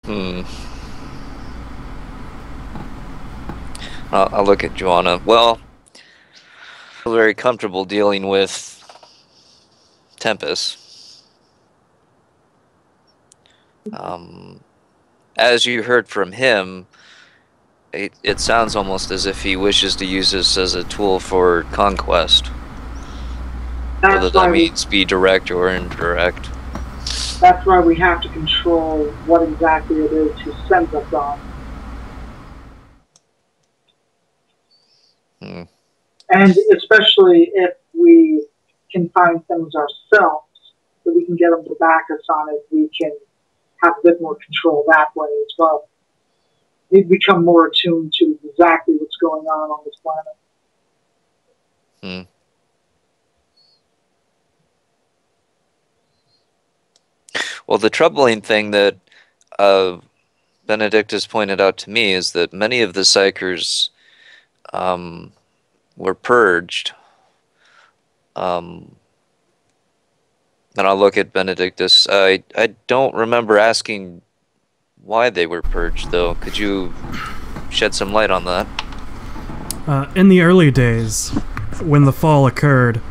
Hmm. I'll look at Joanna. Well, I feel very comfortable dealing with Tempest. Um, as you heard from him, it sounds almost as if he wishes to use this as a tool for conquest. Whether That's that why we means be direct or indirect. that's why we have to control what exactly it is he sends us on. Hmm. And especially if we can find things ourselves that we can get them to back us on it, we can have a bit more control that way as well. We become more attuned to exactly what's going on this planet. Hmm. Well, the troubling thing that Benedict has pointed out to me is that many of the Psychers um, were purged. Um, and I'll look at Benedictus. I don't remember asking why they were purged, though. Could you shed some light on that? In the early days, when the fall occurred,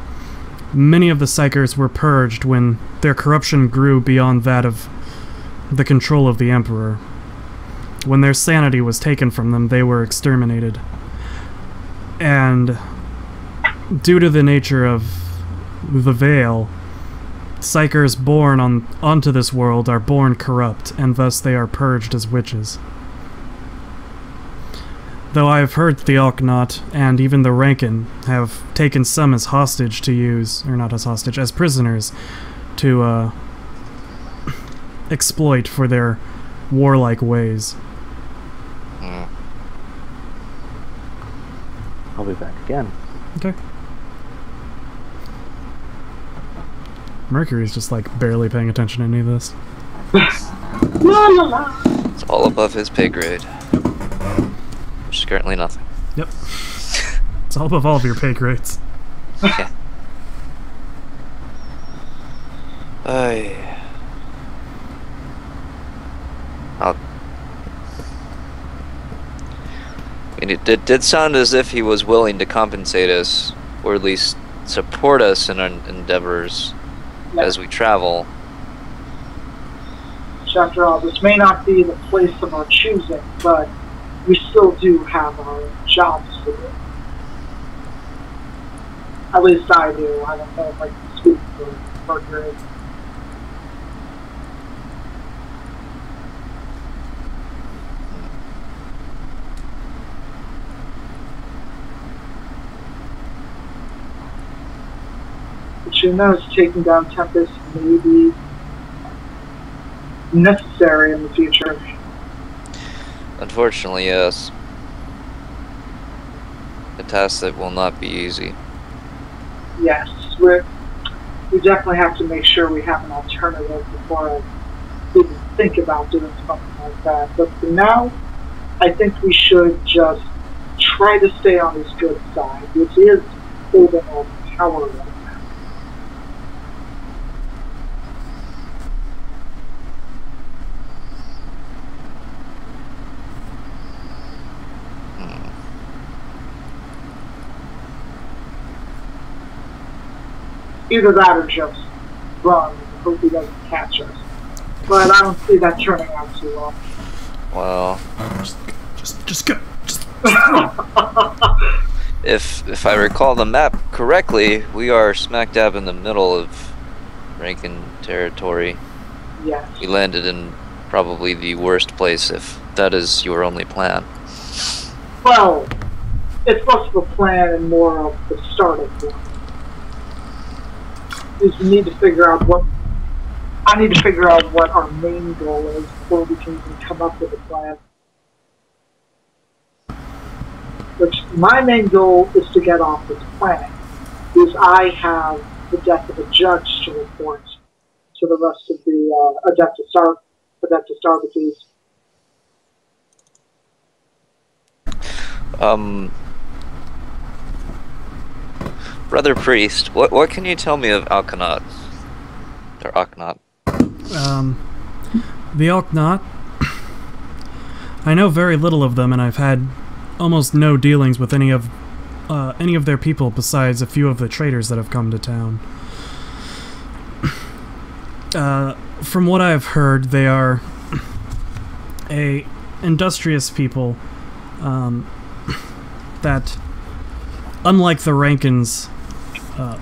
many of the Psychers were purged when their corruption grew beyond that of the control of the Emperor. When their sanity was taken from them, they were exterminated. And due to the nature of the Veil, Psychers born onto this world are born corrupt, and thus they are purged as witches. Though I have heard the Alknot and even the Rankin have taken some as hostage to use, or not as hostage, as prisoners to exploit for their warlike ways. I'll be back again. Okay. Mercury's just like barely paying attention to any of this. La la la. It's all above his pay grade. Which is currently nothing. Yep. It's all above all of your pay grades. Yeah. I mean, it did sound as if he was willing to compensate us, or at least support us in our endeavors as we travel. After all, this may not be the place of our choosing, but we still do have our jobs to do. At least I do. I don't know if I can speak for Mercury. But who knows, taking down Tempest may be necessary in the future. Unfortunately, yes. A task that will not be easy. Yes, we definitely have to make sure we have an alternative before I even think about doing something like that. But for now, I think we should just try to stay on his good side, which is holding on power right now. Either that or just run and hope he doesn't catch us. But I don't see that turning out too well. Well, Just go. if I recall the map correctly, we are smack dab in the middle of Rankin territory. Yes. We landed in probably the worst place, if that is your only plan. Well, it's less of a plan and more of the start of one. Is we need to figure out what I need to figure out what our main goal is before we can even come up with a plan. Which my main goal is to get off this planet, because I have the death of a judge to report to the rest of the Adeptus Arbites. Brother Priest, what can you tell me of Alkanot? Or Aknot? The Alknot I know very little of them, and I've had almost no dealings with any of their people besides a few of the traders that have come to town. From what I've heard, they are a industrious people that, unlike the Rankins'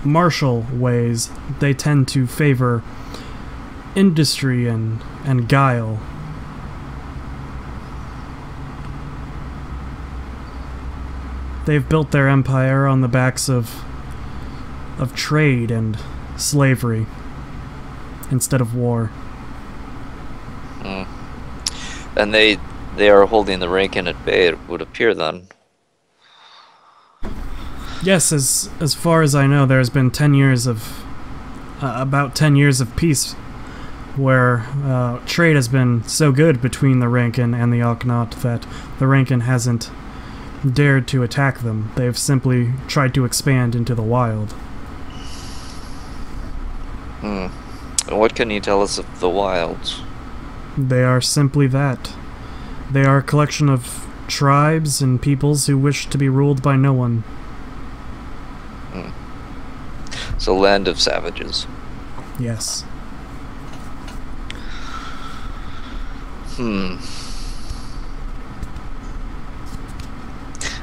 martial ways, they tend to favor industry and guile. They've built their empire on the backs of trade and slavery instead of war. And they are holding the Rankin at bay, it would appear then. Yes, as far as I know, there's been 10 years of about 10 years of peace, where trade has been so good between the Rankin and the Oknot that the Rankin hasn't dared to attack them. They've simply tried to expand into the wild. And what can you tell us of the wilds? They are simply that. They are a collection of tribes and peoples who wish to be ruled by no one. So, land of savages. Yes.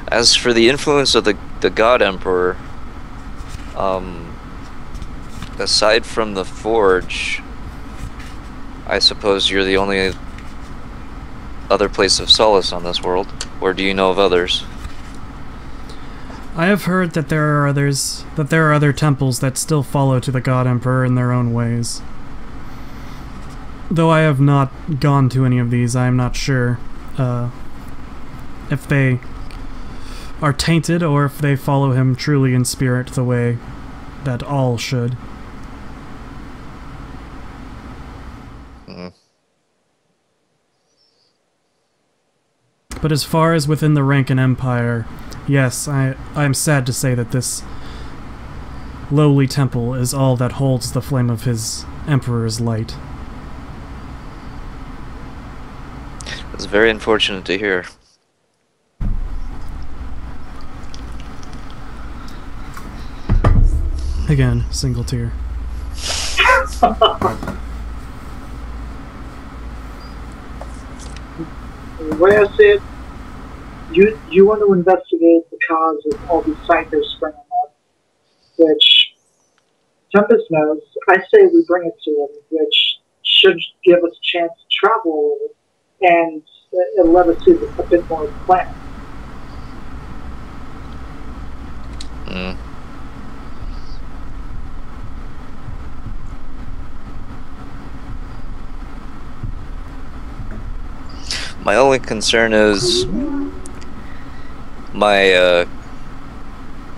As for the influence of the God Emperor, aside from the Forge, I suppose you're the only other place of solace on this world. Or do you know of others? I have heard that there are others, that there are other temples that still follow to the God Emperor in their own ways. Though I have not gone to any of these, I am not sure if they are tainted or if they follow him truly in spirit the way that all should. But as far as within the Rankin Empire, yes, I'm sad to say that this lowly temple is all that holds the flame of his Emperor's light. It's very unfortunate to hear. Again, single tear. The way I see it, you want to investigate the cause of all these psychers springing up, which Tempest knows. I say we bring it to him, which should give us a chance to travel a little, and it'll let us see a bit more of the planet. My only concern is my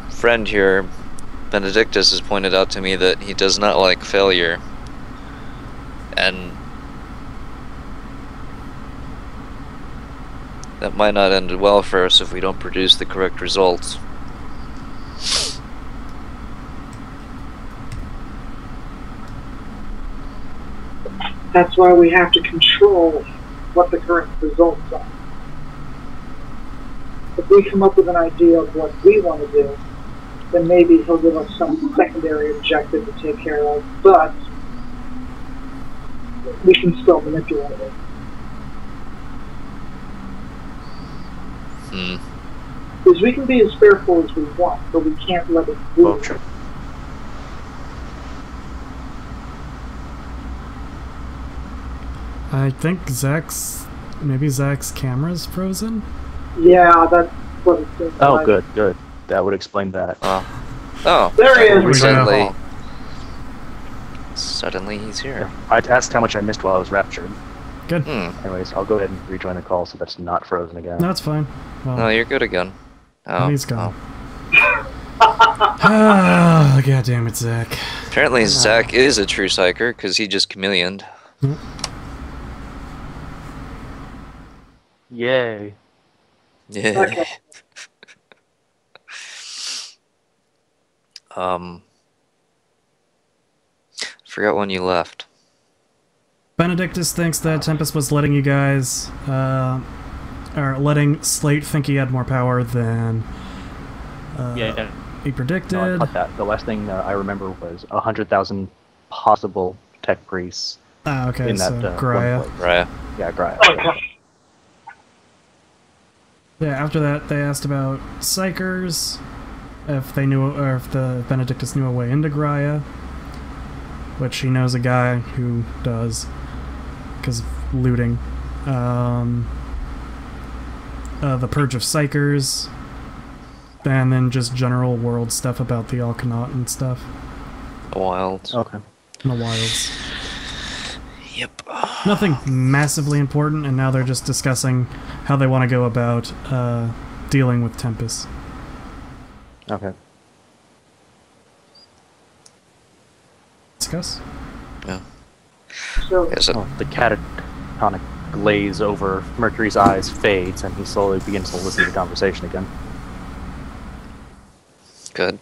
friend here, Benedictus, has pointed out to me that he does not like failure, and that might not end well for us if we don't produce the correct results. That's why we have to control what the current results are. If we come up with an idea of what we want to do, then maybe he'll give us some secondary objective to take care of, but we can still manipulate it. Because we can be as fearful as we want, but we can't let it rule. Sure. I think maybe Zach's camera's frozen? Yeah, that's what it seems Oh, like. good. That would explain that. Oh, There he is. Suddenly he's here. I'd asked how much I missed while I was raptured. Good. Anyways, I'll go ahead and rejoin the call so that's not frozen again. No, it's fine. Well, No, you're good again. Oh, he's gone. Ah, God damn it, Zach. Apparently Zach is a true psyker, because he just chameleoned. Yay. Yeah. Okay. Forgot when you left. Benedictus thinks that Tempest was letting you guys or letting Slate think he had more power than Yeah. he predicted. No, I caught that. The last thing I remember was 100,000 possible tech priests Okay, in that so one Graya. place. Right. Yeah, Graya. Okay. Yeah, after that, they asked about Psychers, if they knew, or if the Benedictus knew a way into Graya, which he knows a guy who does, because of looting. The Purge of Psychers, and then just general world stuff about the Alkanaut and stuff. Wild. Okay. In the wilds. Yep. Nothing massively important, and now they're just discussing how they want to go about dealing with Tempest. Okay. Discuss? Yeah. So, Yes, Oh, the catatonic glaze over Mercury's eyes fades, and he slowly begins to listen to the conversation again. good.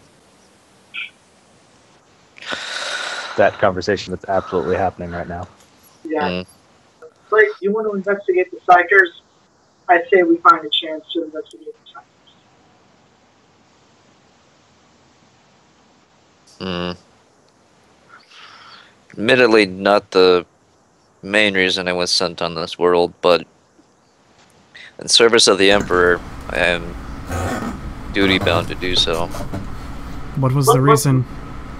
That conversation that's absolutely happening right now. yeah. Mm. Slate, you want to investigate the Psychers? I'd say we find a chance to investigate the Psychers. Mm. Admittedly, not the main reason I was sent on this world, but in service of the Emperor, I am duty-bound to do so. What was the reason?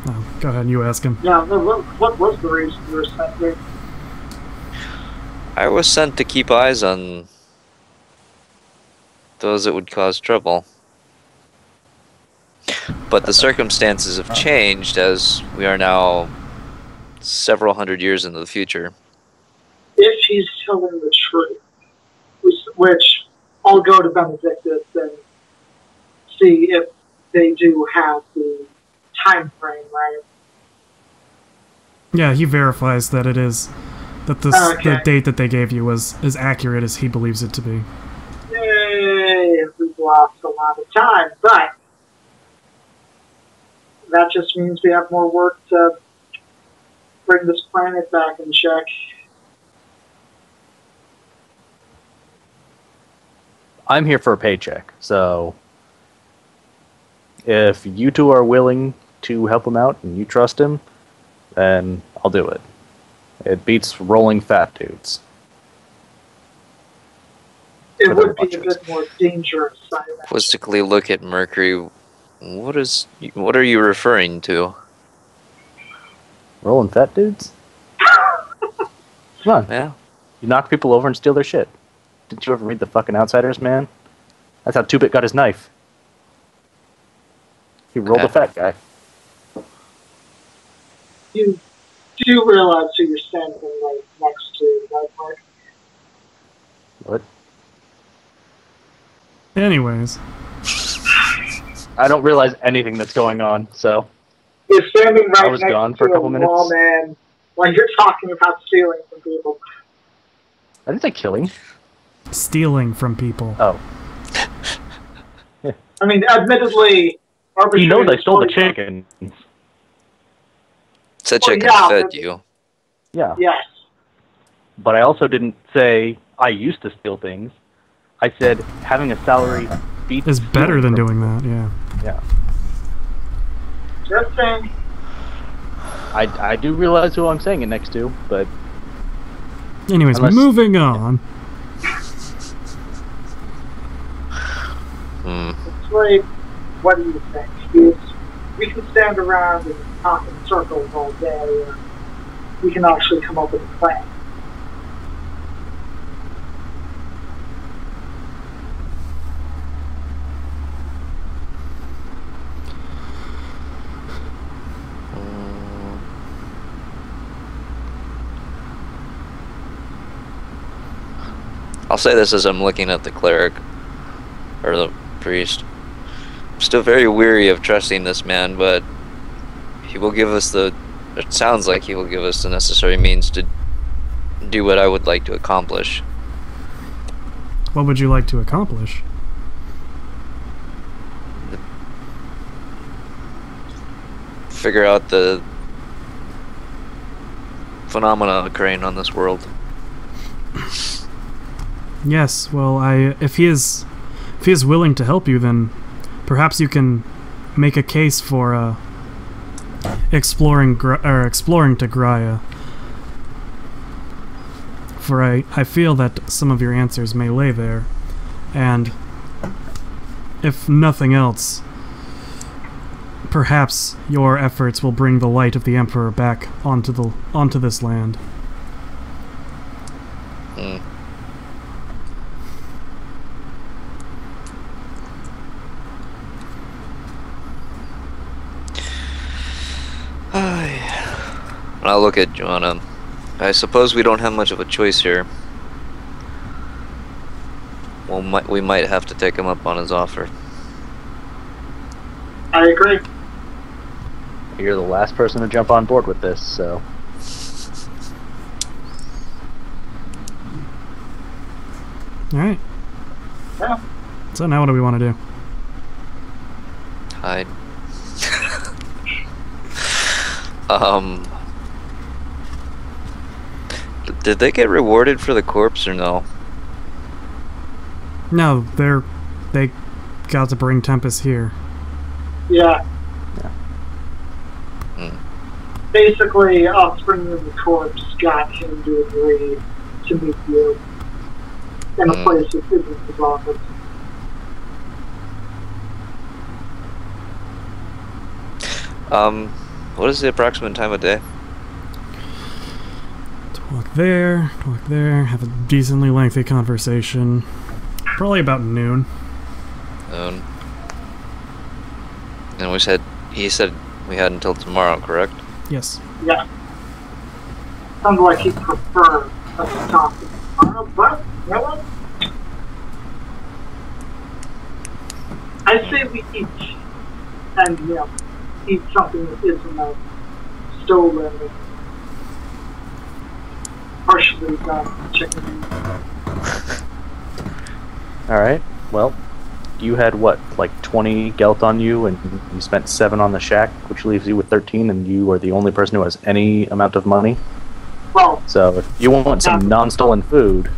Oh, go ahead, you ask him. Yeah, what was the reason you were sent there? I was sent to keep eyes on those that would cause trouble. But the circumstances have changed as we are now several hundred years into the future. If he's telling the truth, which I'll go to Benedictus and see if they do have the time frame, right? Yeah, he verifies that it is that the date that they gave you was as accurate as he believes it to be. Yay, we've lost a lot of time, but that just means we have more work to bring this planet back in check. I'm here for a paycheck, so if you two are willing to help him out and you trust him, then I'll do it. It beats rolling fat dudes. It For would the be a watchers. bit more dangerous side of that. Quizzically look at Mercury. What are you referring to? Rolling fat dudes? Come on. Yeah. You knock people over and steal their shit. Didn't you ever read The fucking Outsiders, man? That's how Two-Bit got his knife. He rolled a fat guy. You do realize who you're standing right next to, right, Mark? What? Anyways, I don't realize anything that's going on, so... You're standing I right was next gone to for a couple minutes. wall man while you're talking about stealing from people. I didn't say killing. stealing from people. Oh. I mean, admittedly, You know they stole the arbitrary- chicken. Said Well, chicken yeah, fed but- you. Yeah. Yes. But I also didn't say I used to steal things. I said having a salary beats Is better than stealing doing that, yeah. from- Yeah. Just saying. I do realize who I'm saying it next to, but Anyways, Unless- moving on. Hmm. It's like, what do you think? We can stand around and talk in circles all day, or we can actually come up with a plan. I'll say this as I'm looking at the cleric, or the priest. I'm still very weary of trusting this man, but he will give us it sounds like he will give us the necessary means to do what I would like to accomplish. What would you like to accomplish? Figure out the phenomena occurring on this world. Yes, well, if he is willing to help you, then perhaps you can make a case for exploring to Graia. For I feel that some of your answers may lay there, and if nothing else, perhaps your efforts will bring the light of the Emperor back onto this land. Hmm. I'll look at Joanna. I suppose we don't have much of a choice here. Well, we might have to take him up on his offer. I agree. You're the last person to jump on board with this, so... Alright. Yeah. So now what do we want to do? Hide. Did they get rewarded for the corpse or no? No, they got to bring Tempest here. Yeah. Hmm. Basically, us bringing the corpse got him to agree to meet you in a place that isn't his office. What is the approximate time of day? Talk there, have a decently lengthy conversation. Probably about noon. And he said we had until tomorrow, correct? Yes. Yeah. Sounds like he'd prefer us to talk to him tomorrow, but, you know what? I say we eat, and, you know, eat something that isn't stolen and partially done chicken. Alright, well, you had what, like 20 gelt on you, and you spent 7 on the shack, which leaves you with 13, and you are the only person who has any amount of money. Well, So if you want some non-stolen food,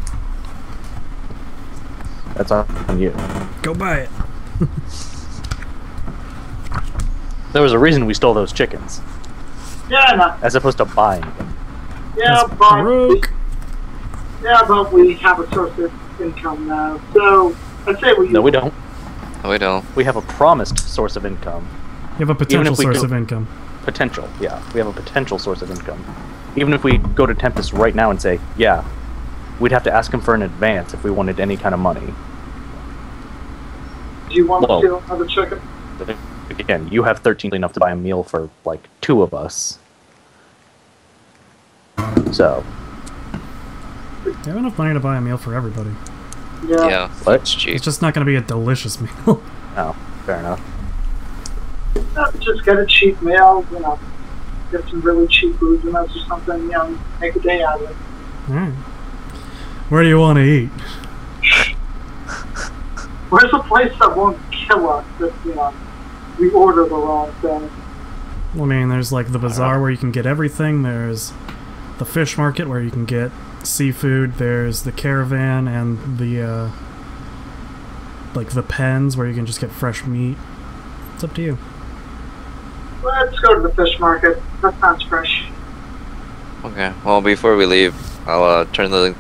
that's on you. Go buy it. There was a reason we stole those chickens, yeah, no. as opposed to buying them. Yeah, That's but broke. but we have a source of income now. So I'd say we. No, we don't. No, we don't. We have a promised source of income. You have a potential if we source do- of income. Potential, yeah. We have a potential source of income. Even if we go to Tempest right now and say, yeah, we'd have to ask him for an advance if we wanted any kind of money. Do you want Whoa. to steal another chicken? Again, you have 13 enough to buy a meal for, like, 2 of us. So, You have enough money to buy a meal for everybody. Yeah. Yeah, What? it's cheap. It's just not going to be a delicious meal. oh, fair enough. Just get a cheap meal, you know, get some really cheap booze in us or something, you know, make a day out of it. Alright. Where do you want to eat? Where's a place that won't kill us if, you know, we order the wrong thing? I mean, there's like the bazaar where you can get everything. There's the fish market where you can get seafood. There's the caravan and the like the pens where you can just get fresh meat. It's up to you. Let's go to the fish market. That sounds fresh. Okay. Well, before we leave, I'll turn the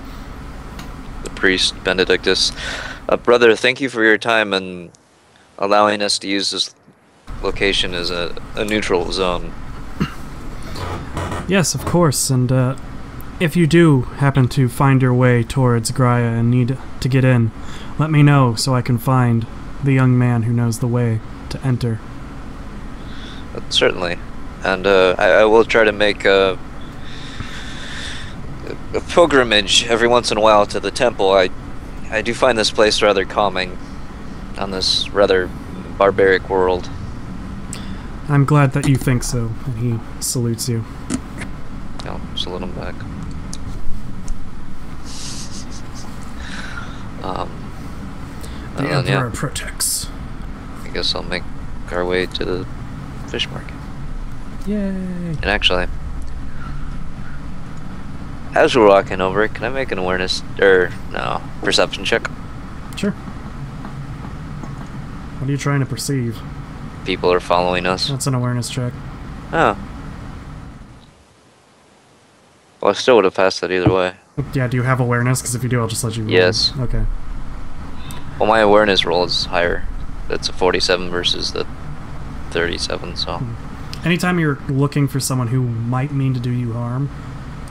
priest Benedictus. Brother, thank you for your time and allowing us to use this location as a neutral zone. Yes, of course. And if you do happen to find your way towards Graia and need to get in, let me know so I can find the young man who knows the way to enter. Certainly. And I will try to make a pilgrimage every once in a while to the temple. I do find this place rather calming on this rather barbaric world. I'm glad that you think so. And he salutes you. I'll salute him back. The and then, Emperor yeah, protects. I guess I'll make our way to the fish market. Yay! And actually, As we're walking over, can I make an awareness or no perception check? Sure. What are you trying to perceive? People are following us. That's an awareness check. Oh. Well, I still would have passed that either way. Yeah, do you have awareness? Because if you do, I'll just let you roll. Yes. Okay. Well, my awareness roll is higher. That's a 47 versus the 37, so... Anytime you're looking for someone who might mean to do you harm,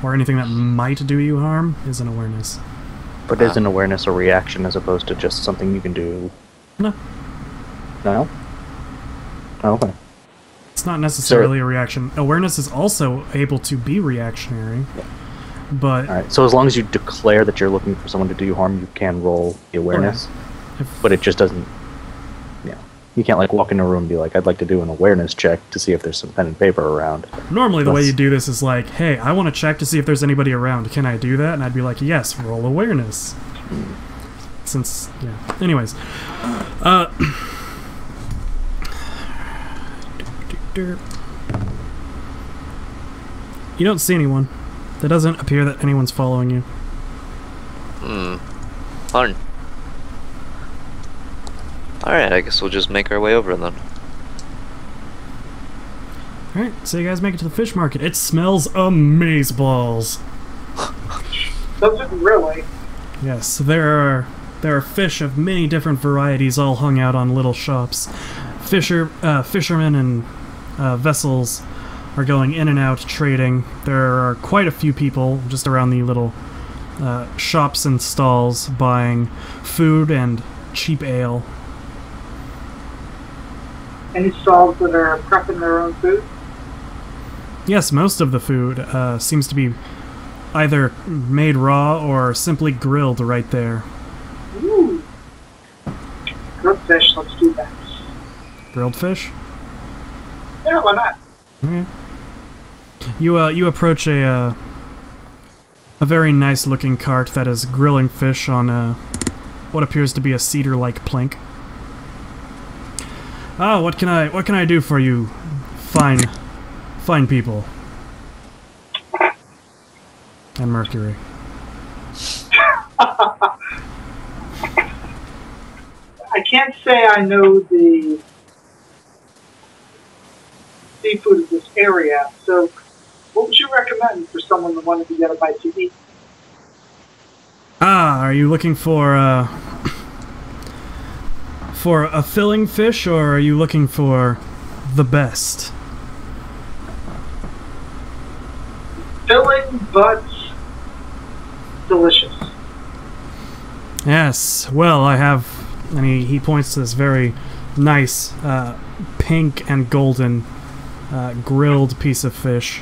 or anything that might do you harm, is an awareness. But is an awareness a reaction as opposed to just something you can do? No. No? Oh, okay. It's not necessarily a reaction. Awareness is also able to be reactionary, but... Alright, so as long as you declare that you're looking for someone to do you harm, you can roll the awareness. But it just doesn't... Yeah. You can't, like, walk in a room and be like, I'd like to do an awareness check to see if there's some pen and paper around. Normally the way you do this is like, hey, I want to check to see if there's anybody around. Can I do that? And I'd be like, yes, roll awareness. Since, yeah. Anyways. You don't see anyone. It doesn't appear that anyone's following you. Fun. Alright, I guess we'll just make our way over then. Alright, so you guys make it to the fish market. It smells amazeballs. Does it really? Yes, there are fish of many different varieties all hung out on little shops. Fishermen and vessels are going in and out trading. There are quite a few people just around the little shops and stalls buying food and cheap ale. Any stalls that are prepping their own food? Yes, most of the food seems to be either made raw or simply grilled right there. Ooh. Grilled fish, let's do that. Grilled fish? Yeah, why not? Okay. You approach a very nice looking cart that is grilling fish on what appears to be a cedar-like plank. Ah, what can I do for you, fine people? And Mercury. I can't say I know the seafood of this area, so what would you recommend for someone that wanted to get a bite to eat? Ah, are you looking for a filling fish, or are you looking for the best? Filling, but delicious. Yes, well, I have... And he points to this very nice pink and golden grilled piece of fish.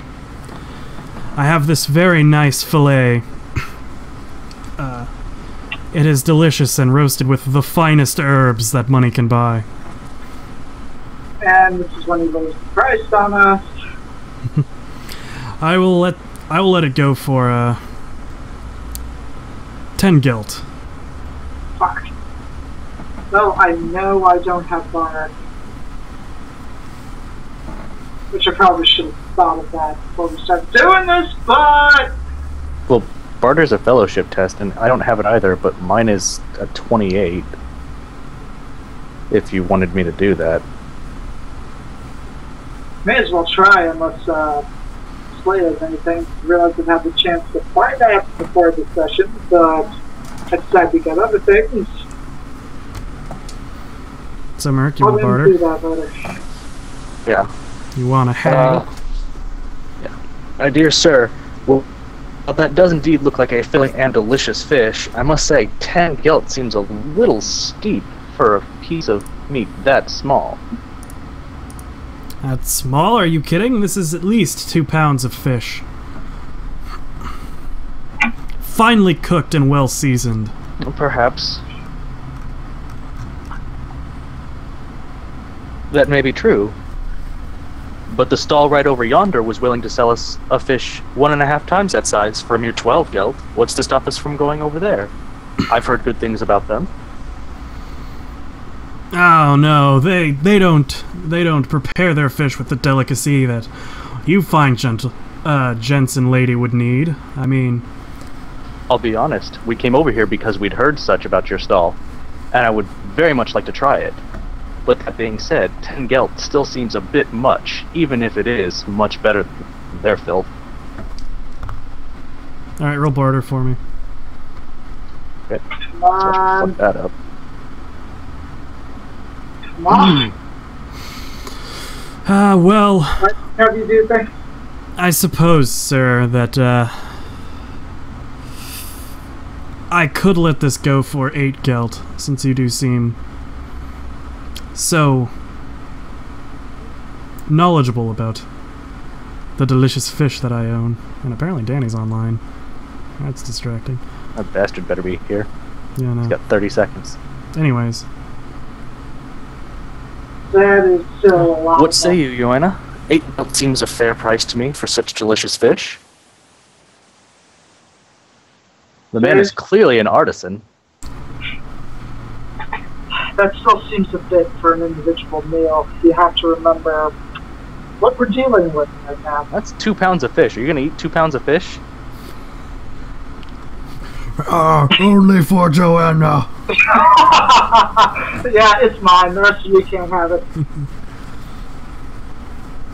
I have this very nice fillet. It is delicious and roasted with the finest herbs that money can buy. And this is when he lowers the price on us. I will let it go for 10 gilt. Fuck. Well, I know I don't have barter. Which I probably should have thought of that before we started doing this, but... Well, barter's a fellowship test, and I don't have it either, but mine is a 28. If you wanted me to do that. May as well try, unless Slay has anything. I realized I'd have the chance to find that before the session, but I decided to get other things. So, Merc, you I'll want do barter? that later. Yeah. You want to hang? Yeah. My dear sir, well, that does indeed look like a filling and delicious fish. I must say, 10 gilt seems a little steep for a piece of meat that small. That's small? Are you kidding? This is at least 2 pounds of fish. Finely cooked and well seasoned. Perhaps. That may be true. But the stall right over yonder was willing to sell us a fish 1.5 times that size for a mere 12 gilt. What's to stop us from going over there? I've heard good things about them. Oh no, they don't prepare their fish with the delicacy that you find gents and lady would need. I mean, I'll be honest, we came over here because we'd heard such about your stall, and I would very much like to try it. But that being said, 10 gelt still seems a bit much, even if it is much better than their filth. alright, roll barter for me. Okay. Come So I should on. fuck that up. Come on. Well, What have you do things? I suppose, sir, that, I could let this go for 8 gelt, since you do seem so knowledgeable about the delicious fish that I own. And apparently Danny's online. That's distracting. That bastard better be here. Yeah, no. He's got 30 seconds. Anyways. That is still a lot. What say you, Joanna? 8 gelt seems a fair price to me for such delicious fish. The man is clearly an artisan. That still seems a bit for an individual meal. You have to remember what we're dealing with right now. That's 2 pounds of fish. Are you gonna eat 2 pounds of fish? Only for Joanna. Yeah, it's mine. The rest of you can't have it.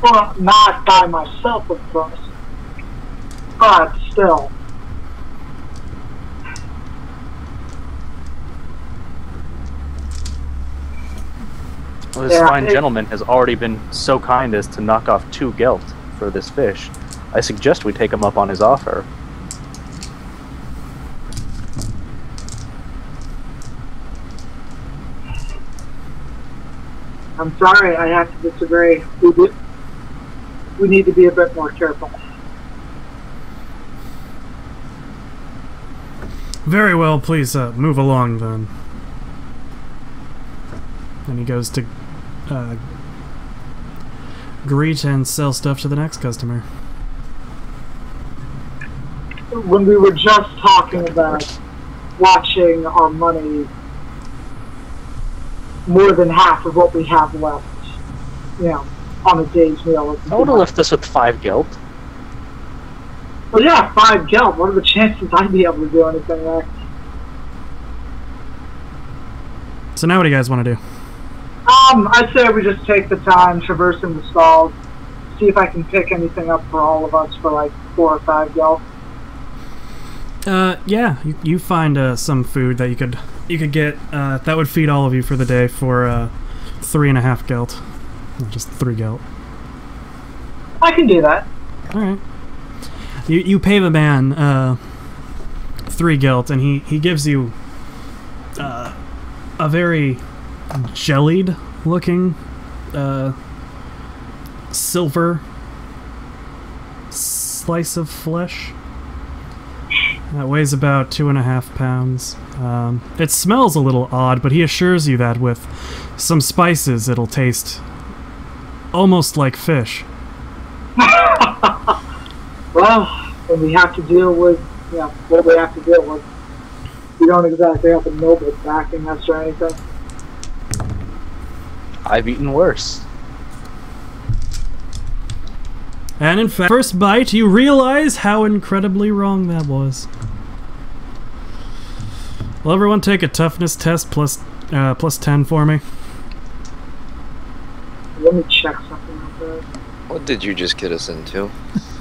Well, not by myself, of course. But still. Well, this fine gentleman has already been so kind as to knock off 2 gelt for this fish. I suggest we take him up on his offer. I'm sorry, I have to disagree. We need to be a bit more careful. Very well, please move along then. And he goes to greet and sell stuff to the next customer. When we were just talking about watching our money, more than half of what we have left, you know, on a day's meal. I would have left this with 5 gelt. Well, yeah, 5 gelt. What are the chances I'd be able to do anything there? So now what do you guys want to do? I'd say we just take the time, traverse in the stalls, see if I can pick anything up for all of us for like 4 or 5 gelt. Yeah, you find some food that you could get that would feed all of you for the day for 3.5 gelt, just 3 gelt. I can do that. All right. You pay the man 3 gelt, and he gives you a very jellied looking silver slice of flesh. That weighs about 2.5 pounds. It smells a little odd, but he assures you that with some spices it'll taste almost like fish. Well, when we have to deal with, you know, what we have to deal with, we don't exactly have a noble backing us or anything. I've eaten worse. And in fact, first bite, you realize how incredibly wrong that was. Will everyone take a toughness test plus 10 for me? Let me check something out there. What did you just get us into?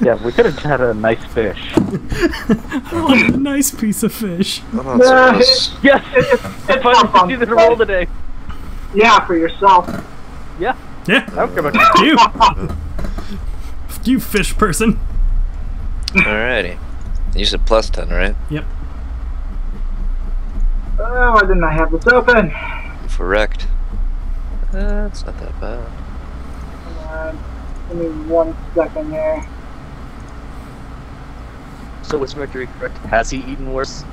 Yeah, we could have had a nice fish. I want a nice piece of fish. Hold on, sir, this- Yes! It's I finally fun. succeeded to roll today. Yeah, for yourself. Yeah, Yeah, I don't care about you. You fish person. Alrighty. You said plus 10, right? Yep. Oh, why didn't I have this open? For wrecked. It's not that bad. Come on. Give me 1 second here. So was Mercury correct? Has he eaten worse?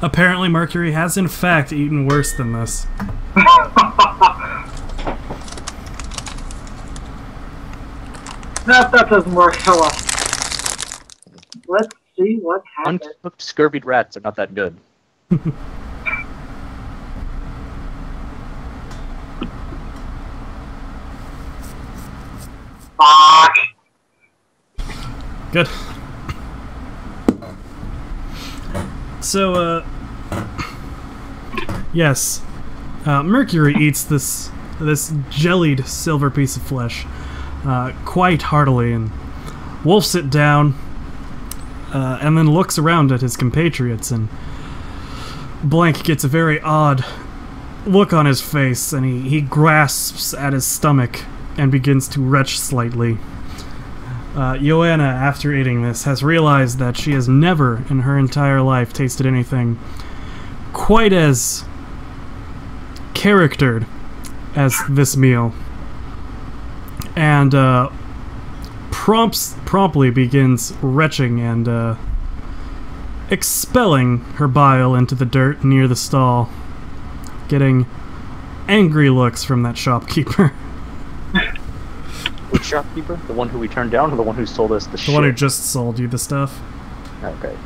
Apparently Mercury has in fact eaten worse than this. That doesn't work. Hello. Let's see what happens. Uncooked scurvied rats are not that good. Fuck. Good. So, yes, Mercury eats this jellied silver piece of flesh quite heartily and wolfs it down, and then looks around at his compatriots, and Blank gets a very odd look on his face, and he grasps at his stomach and begins to retch slightly. Joanna, after eating this, has realized that she has never in her entire life tasted anything quite as charactered as this meal, and promptly begins retching and expelling her bile into the dirt near the stall, getting angry looks from that shopkeeper. Which shopkeeper? The one who we turned down, or the one who sold us the shit? The one who just sold you the stuff. Okay.